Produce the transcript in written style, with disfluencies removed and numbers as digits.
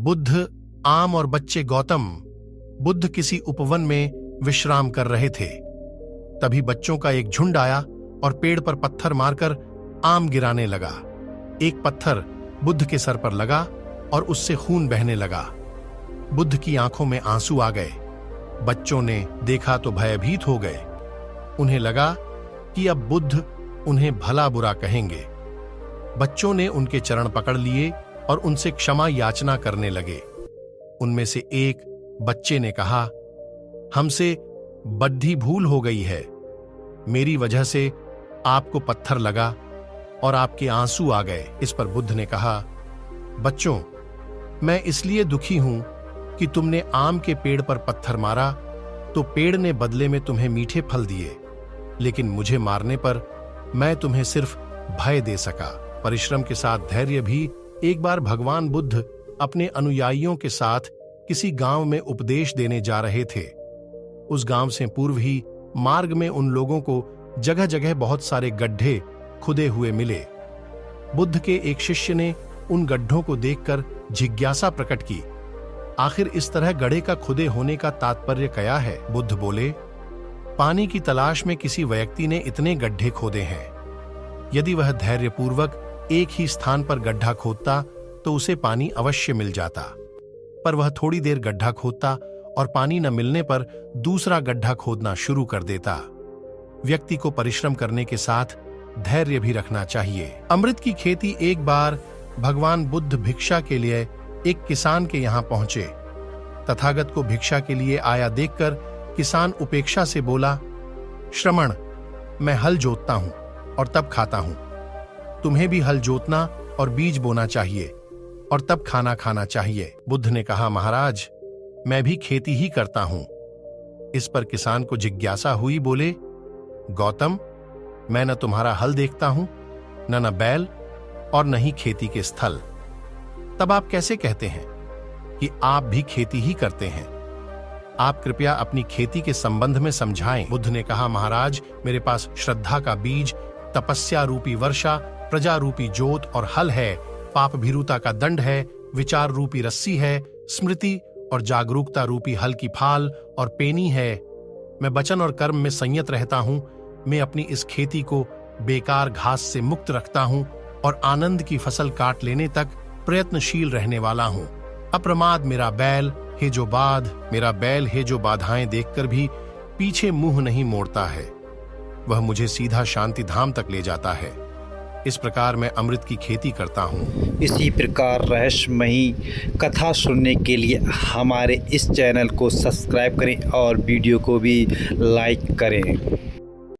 बुद्ध, आम और बच्चे गौतम। बुद्ध किसी उपवन में विश्राम कर रहे थे। तभी बच्चों का एक झुंड आया और पेड़ पर पत्थर मारकर आम गिराने लगा। एक पत्थर बुद्ध के सर पर लगा और उससे खून बहने लगा। बुद्ध की आंखों में आंसू आ गए। बच्चों ने देखा तो भयभीत हो गए। उन्हें लगा कि अब बुद्ध उन्हें भला बुरा कहेंगे। बच्चों ने उनके चरण पकड़ लिए और उनसे क्षमा याचना करने लगे। उनमें से एक बच्चे ने कहा, हमसे बड्ढी भूल हो गई है। मेरी वजह से आपको पत्थर लगा और आपके आंसू आ गए। इस पर बुद्ध ने कहा, बच्चों, मैं इसलिए दुखी हूं कि तुमने आम के पेड़ पर पत्थर मारा तो पेड़ ने बदले में तुम्हें मीठे फल दिए, लेकिन मुझे मारने पर मैं तुम्हें सिर्फ भय दे सका। परिश्रम के साथ धैर्य भी। एक बार भगवान बुद्ध अपने अनुयायियों के साथ किसी गांव में उपदेश देने जा रहे थे। उस गांव से पूर्व ही मार्ग में उन लोगों को जगह जगह बहुत सारे गड्ढे खुदे हुए मिले। बुद्ध के एक शिष्य ने उन गड्ढों को देखकर जिज्ञासा प्रकट की, आखिर इस तरह गड्ढे का खुदे होने का तात्पर्य क्या है? बुद्ध बोले, पानी की तलाश में किसी व्यक्ति ने इतने गड्ढे खोदे हैं। यदि वह धैर्यपूर्वक एक ही स्थान पर गड्ढा खोदता तो उसे पानी अवश्य मिल जाता, पर वह थोड़ी देर गड्ढा खोदता और पानी न मिलने पर दूसरा गड्ढा खोदना शुरू कर देता। व्यक्ति को परिश्रम करने के साथ धैर्य भी रखना चाहिए। अमृत की खेती। एक बार भगवान बुद्ध भिक्षा के लिए एक किसान के यहां पहुंचे। तथागत को भिक्षा के लिए आया देखकर किसान उपेक्षा से बोला, श्रमण, मैं हल जोतता हूं और तब खाता हूं। तुम्हें भी हल जोतना और बीज बोना चाहिए और तब खाना खाना चाहिए। बुद्ध ने कहा, महाराज, मैं भी खेती ही करता हूं। इस पर किसान को जिज्ञासा हुई। बोले, गौतम, मैं न तुम्हारा हल देखता हूं, न बैल और न ही खेती के स्थल। तब आप कैसे कहते हैं कि आप भी खेती ही करते हैं? आप कृपया अपनी खेती के संबंध में समझाएं। बुद्ध ने कहा, महाराज, मेरे पास श्रद्धा का बीज, तपस्या रूपी वर्षा, प्रजा रूपी जोत और हल है, पाप भीरुता का दंड है, विचार रूपी रस्सी है, स्मृति और जागरूकता रूपी हल की फाल और पेनी है। मैं वचन और कर्म में संयत रहता हूं। मैं अपनी इस खेती को बेकार घास से मुक्त रखता हूं और आनंद की फसल काट लेने तक प्रयत्नशील रहने वाला हूं। अप्रमाद मेरा बैल है जो बाधाएं देखकर भी पीछे मुंह नहीं मोड़ता है। वह मुझे सीधा शांति धाम तक ले जाता है। इस प्रकार मैं अमृत की खेती करता हूँ। इसी प्रकार रहस्यमयी कथा सुनने के लिए हमारे इस चैनल को सब्सक्राइब करें और वीडियो को भी लाइक करें।